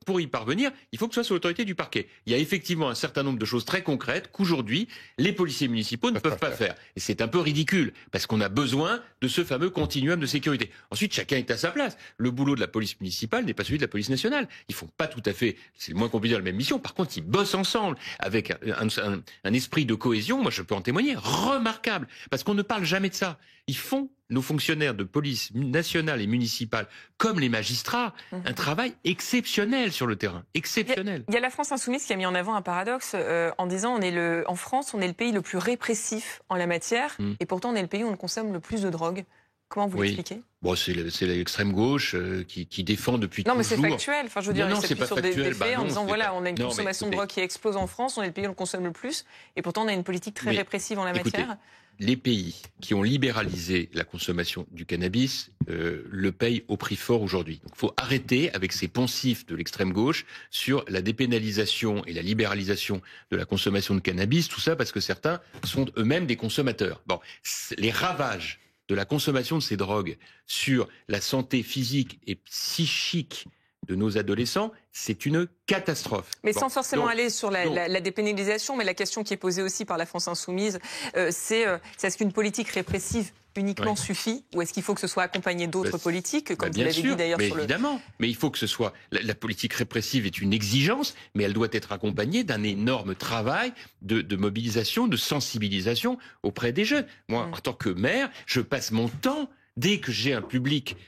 Pour y parvenir, il faut que ce soit sous l'autorité du parquet. Il y a effectivement un certain nombre de choses très concrètes qu'aujourd'hui, les policiers municipaux ne peuvent pas faire. Et c'est un peu ridicule, parce qu'on a besoin de ce fameux continuum de sécurité. Ensuite, chacun est à sa place. Le boulot de la police municipale n'est pas celui de la police nationale. Ils font pas tout à fait, c'est le moins qu'on puisse dire, la même mission. Par contre, ils bossent ensemble, avec un esprit de cohésion, moi je peux en témoigner, remarquable. Parce qu'on ne parle jamais de ça. Ils font, nos fonctionnaires de police nationale et municipale, comme les magistrats, un travail exceptionnel sur le terrain. Exceptionnel. Il y a la France Insoumise qui a mis en avant un paradoxe en disant en France, on est le pays le plus répressif en la matière et pourtant on est le pays où on consomme le plus de drogue. Comment vous l'expliquez ? Bon, c'est l'extrême gauche qui défend depuis toujours. Non, mais c'est factuel. Enfin, je veux dire, il s'appuie sur des faits en disant voilà, on a une consommation de drogue qui explose en France, on est le pays où on consomme le plus et pourtant on a une politique très répressive en la matière. Les pays qui ont libéralisé la consommation du cannabis le payent au prix fort aujourd'hui. Donc il faut arrêter avec ces poncifs de l'extrême gauche sur la dépénalisation et la libéralisation de la consommation de cannabis, tout ça parce que certains sont eux-mêmes des consommateurs. Bon, les ravages de la consommation de ces drogues sur la santé physique et psychique de nos adolescents, c'est une catastrophe. Mais sans forcément aller sur la dépénalisation, mais la question qui est posée aussi par la France Insoumise, c'est est-ce qu'une politique répressive uniquement suffit, ou est-ce qu'il faut que ce soit accompagné d'autres politiques, comme vous l'avez dit d'ailleurs sur évidemment, mais il faut que ce soit... La politique répressive est une exigence, mais elle doit être accompagnée d'un énorme travail de mobilisation, de sensibilisation auprès des jeunes. Moi, en tant que maire, je passe mon temps... Dès que j'ai un public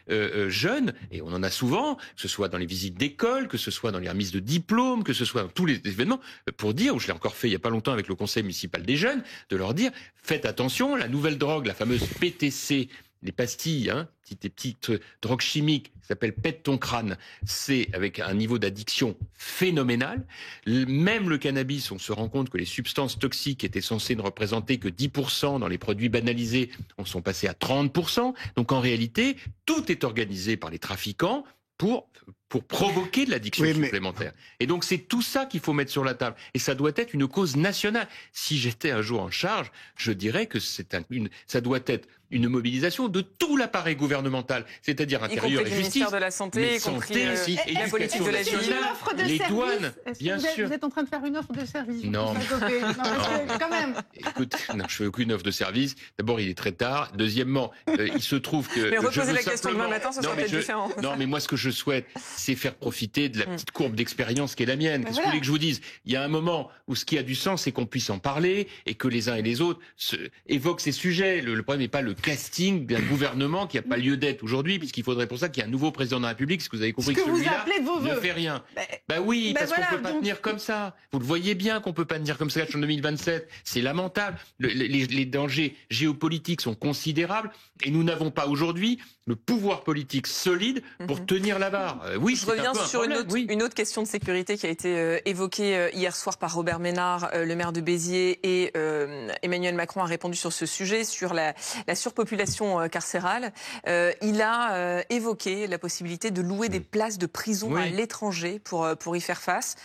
jeune, et on en a souvent, que ce soit dans les visites d'école, que ce soit dans les remises de diplômes, que ce soit dans tous les événements, pour dire, ou je l'ai encore fait il y a pas longtemps avec le conseil municipal des jeunes, de leur dire, faites attention, la nouvelle drogue, la fameuse PTC, les pastilles, petites drogues chimiques, qui s'appellent pète ton crâne, c'est avec un niveau d'addiction phénoménal. Même le cannabis, on se rend compte que les substances toxiques étaient censées ne représenter que 10% dans les produits banalisés, on sont passés à 30%. Donc en réalité, tout est organisé par les trafiquants pour provoquer de l'addiction supplémentaire. Et donc c'est tout ça qu'il faut mettre sur la table. Et ça doit être une cause nationale. Si j'étais un jour en charge, je dirais que ça doit être une mobilisation de tout l'appareil gouvernemental, c'est-à-dire intérieur et justice, le ministère de la Santé, y compris la politique de la justice, les douanes, bien sûr. Vous êtes en train de faire une offre de service? Non. Quand même. Écoute, non, je fais aucune offre de service. D'abord, il est très tard. Deuxièmement, il se trouve que... Mais reposer la question demain matin, ce sera peut-être différent. Non, mais moi, ce que je souhaite, c'est faire profiter de la petite courbe d'expérience qui est la mienne. Qu'est-ce que vous voulez que je vous dise? Il y a un moment où ce qui a du sens, c'est qu'on puisse en parler et que les uns et les autres évoquent ces sujets. Le problème n'est pas le casting d'un gouvernement qui n'a pas lieu d'être aujourd'hui, puisqu'il faudrait pour ça qu'il y ait un nouveau président de la République, parce que vous avez compris que celui-là ne fait rien. Parce qu'on peut pas tenir comme ça. Vous le voyez bien qu'on peut pas tenir comme ça en 2027. C'est lamentable. Les dangers géopolitiques sont considérables et nous n'avons pas aujourd'hui le pouvoir politique solide pour tenir la barre. Je reviens sur une autre question de sécurité qui a été évoquée hier soir par Robert Ménard, le maire de Béziers, et Emmanuel Macron a répondu sur ce sujet, sur la surpopulation carcérale. Il a évoqué la possibilité de louer des places de prison à l'étranger pour y faire face.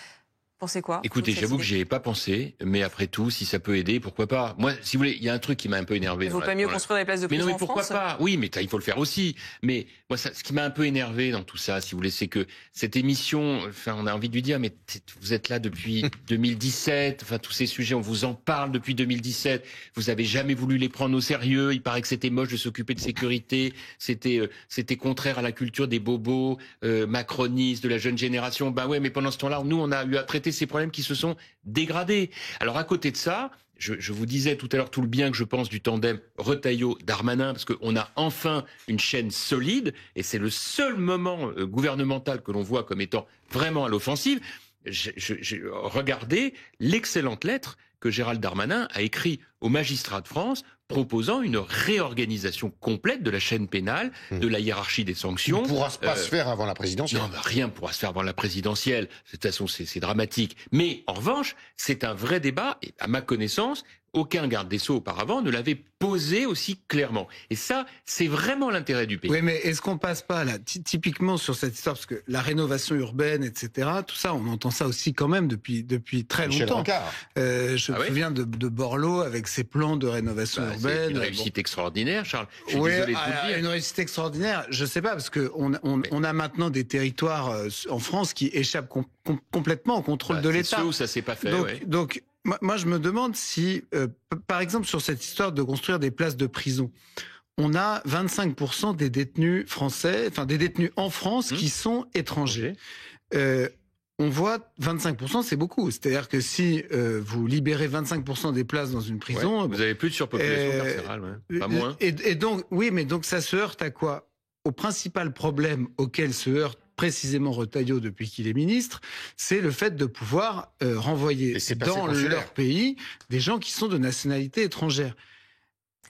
Pensez quoi? Écoutez, j'avoue que j'y ai pas pensé, mais après tout, si ça peut aider, pourquoi pas? Moi, si vous voulez, il y a un truc qui m'a un peu énervé. Il vaut pas mieux construire des places de prison en France? Mais non, mais pourquoi pas? Oui, mais il faut le faire aussi. Mais moi, ce qui m'a un peu énervé dans tout ça, si vous voulez, c'est que cette émission, enfin, on a envie de lui dire, mais vous êtes là depuis 2017, enfin, tous ces sujets, on vous en parle depuis 2017. Vous avez jamais voulu les prendre au sérieux. Il paraît que c'était moche de s'occuper de sécurité. C'était contraire à la culture des bobos, macronistes, de la jeune génération. Ben ouais, mais pendant ce temps-là, nous, on a eu à traiter ces problèmes qui se sont dégradés. Alors à côté de ça, je vous disais tout à l'heure tout le bien que je pense du tandem Retailleau-Darmanin, parce qu'on a enfin une chaîne solide, et c'est le seul moment gouvernemental que l'on voit comme étant vraiment à l'offensive. J'ai regardé l'excellente lettre que Gérald Darmanin a écrite aux magistrats de France proposant une réorganisation complète de la chaîne pénale, de la hiérarchie des sanctions. Ça ne pourra pas se faire avant la présidentielle. Non, rien ne pourra se faire avant la présidentielle. De toute façon, c'est dramatique. Mais en revanche, c'est un vrai débat, et à ma connaissance, aucun garde des Sceaux auparavant ne l'avait posé aussi clairement. Et ça, c'est vraiment l'intérêt du pays. Oui, mais est-ce qu'on passe pas là, typiquement sur cette histoire, parce que la rénovation urbaine, etc., tout ça, on entend ça aussi quand même depuis très longtemps. Je me souviens de Borloo avec ses plans de rénovation urbaine. C'est une réussite extraordinaire, Charles. Je suis désolé de vous le dire. Une réussite extraordinaire, je sais pas, parce que on a maintenant des territoires en France qui échappent complètement au contrôle de l'État. C'est ceux où ça s'est pas fait. Donc moi, je me demande si, par exemple, sur cette histoire de construire des places de prison, on a 25% des détenus français, enfin des détenus en France qui sont étrangers. On voit 25%, c'est beaucoup. C'est-à-dire que si vous libérez 25% des places dans une prison, vous avez plus de surpopulation carcérale, pas moins. Et donc, oui, mais donc ça se heurte à quoi? Au principal problème auquel se heurte précisément Retailleau depuis qu'il est ministre, c'est le fait de pouvoir renvoyer dans leur pays des gens qui sont de nationalité étrangère.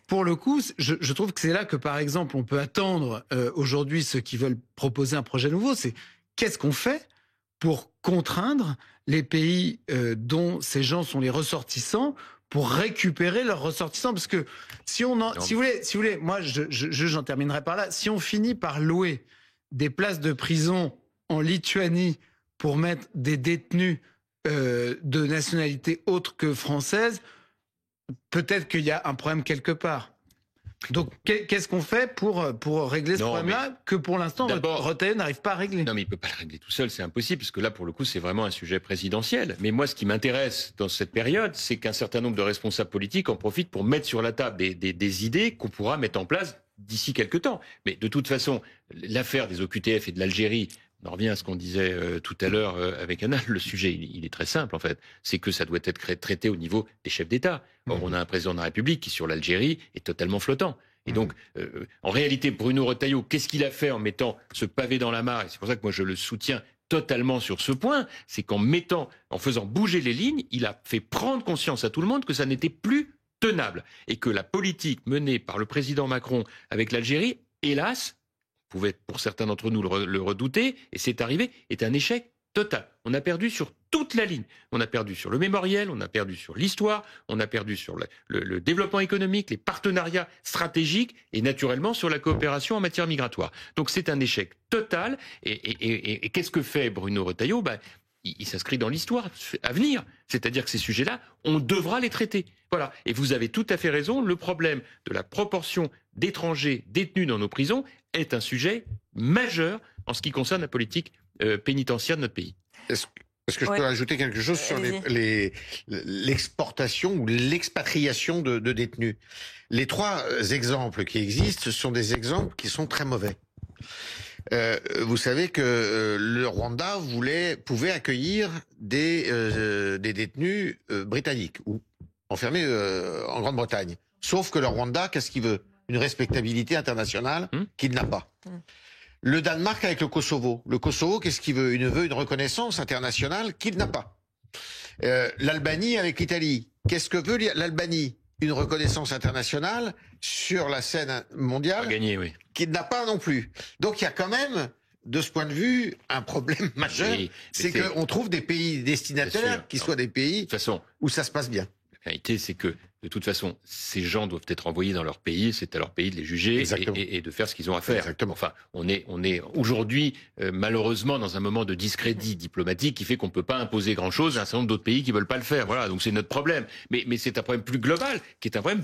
Pour le coup, je trouve que c'est là que, par exemple, on peut attendre aujourd'hui ceux qui veulent proposer un projet nouveau, c'est qu'est-ce qu'on fait pour contraindre les pays dont ces gens sont les ressortissants pour récupérer leurs ressortissants, parce que si vous voulez, moi j'en terminerai par là. Si on finit par louer des places de prison en Lituanie pour mettre des détenus de nationalité autre que française, peut-être qu'il y a un problème quelque part. Donc, qu'est-ce qu'on fait pour régler ce problème-là que pour l'instant, Retailleau n'arrive pas à régler? Non, mais il peut pas le régler tout seul, c'est impossible, parce que là, pour le coup, c'est vraiment un sujet présidentiel. Mais moi, ce qui m'intéresse dans cette période, c'est qu'un certain nombre de responsables politiques en profitent pour mettre sur la table des idées qu'on pourra mettre en place d'ici quelques temps. Mais de toute façon, l'affaire des OQTF et de l'Algérie, on en revient à ce qu'on disait tout à l'heure avec Anna, le sujet, il est très simple en fait. C'est que ça doit être traité au niveau des chefs d'État. Or, on a un président de la République qui, sur l'Algérie, est totalement flottant. Et donc, en réalité, Bruno Retailleau, qu'est-ce qu'il a fait en mettant ce pavé dans la mare? Et c'est pour ça que moi, je le soutiens totalement sur ce point. C'est en faisant bouger les lignes, il a fait prendre conscience à tout le monde que ça n'était plus tenable. Et que la politique menée par le président Macron avec l'Algérie, hélas, pouvait pour certains d'entre nous le redouter, et c'est arrivé, est un échec total. On a perdu sur toute la ligne. On a perdu sur le mémoriel, on a perdu sur l'histoire, on a perdu sur le développement économique, les partenariats stratégiques et naturellement sur la coopération en matière migratoire. Donc c'est un échec total. Et qu'est-ce que fait Bruno Retailleau? Il s'inscrit dans l'histoire à venir. C'est-à-dire que ces sujets-là, on devra les traiter. Voilà. Et vous avez tout à fait raison, le problème de la proportion d'étrangers détenus dans nos prisons est un sujet majeur en ce qui concerne la politique pénitentiaire de notre pays. Est-ce que je peux ajouter quelque chose sur l'exportation ou l'expatriation de détenus? Les 3 exemples qui existent, ce sont des exemples qui sont très mauvais. Vous savez que le Rwanda pouvait accueillir des détenus britanniques ou enfermés en Grande-Bretagne. Sauf que le Rwanda, qu'est-ce qu'il veut? Une respectabilité internationale qu'il n'a pas. Le Danemark avec le Kosovo. Le Kosovo, qu'est-ce qu'il veut? Il veut une reconnaissance internationale qu'il n'a pas. L'Albanie avec l'Italie. Qu'est-ce que veut l'Albanie? Une reconnaissance internationale sur la scène mondiale qu'il n'a pas non plus. Donc il y a quand même, de ce point de vue, un problème majeur. C'est qu'on trouve des pays destinataires qui soient des pays où ça se passe bien. La réalité, c'est que de toute façon, ces gens doivent être envoyés dans leur pays, c'est à leur pays de les juger et de faire ce qu'ils ont à faire. Exactement. Enfin, on est aujourd'hui, malheureusement, dans un moment de discrédit diplomatique qui fait qu'on ne peut pas imposer grand-chose à un certain nombre d'autres pays qui ne veulent pas le faire. Voilà, donc c'est notre problème. Mais c'est un problème plus global, qui est un problème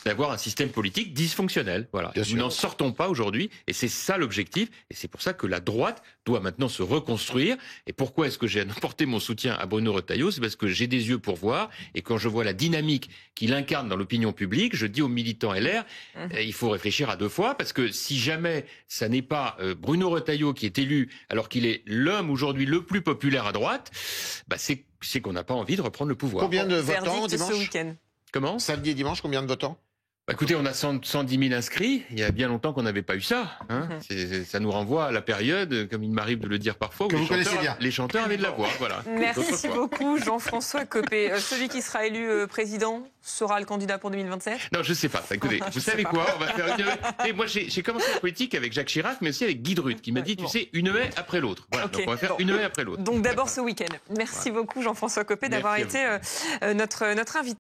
d'avoir un système politique dysfonctionnel. Voilà. Nous n'en sortons pas aujourd'hui, et c'est ça l'objectif. Et c'est pour ça que la droite doit maintenant se reconstruire. Et pourquoi est-ce que j'ai apporté mon soutien à Bruno Retailleau? C'est parce que j'ai des yeux pour voir, et quand je vois la dynamique qu'il incarne dans l'opinion publique, je dis aux militants LR, il faut réfléchir à 2 fois, parce que si jamais ça n'est pas Bruno Retailleau qui est élu, alors qu'il est l'homme aujourd'hui le plus populaire à droite, c'est qu'on n'a pas envie de reprendre le pouvoir. Combien de votants dimanche? Ce week-end. Comment? Samedi et dimanche, combien de votants? Écoutez, on a 110 000 inscrits. Il y a bien longtemps qu'on n'avait pas eu ça. Ça nous renvoie à la période, comme il m'arrive de le dire parfois, où les chanteurs avaient de la voix. Voilà. Merci beaucoup, Jean-François Copé. Celui qui sera élu président sera le candidat pour 2027? Non, je ne sais pas. Écoutez, vous savez quoi? On va faire Et moi, j'ai commencé la politique avec Jacques Chirac, mais aussi avec Guy Drut, qui m'a dit, tu sais, une haie après l'autre. Voilà, donc on va faire une haie après l'autre. Donc d'abord ce week-end. Merci beaucoup, Jean-François Copé, d'avoir été notre invité.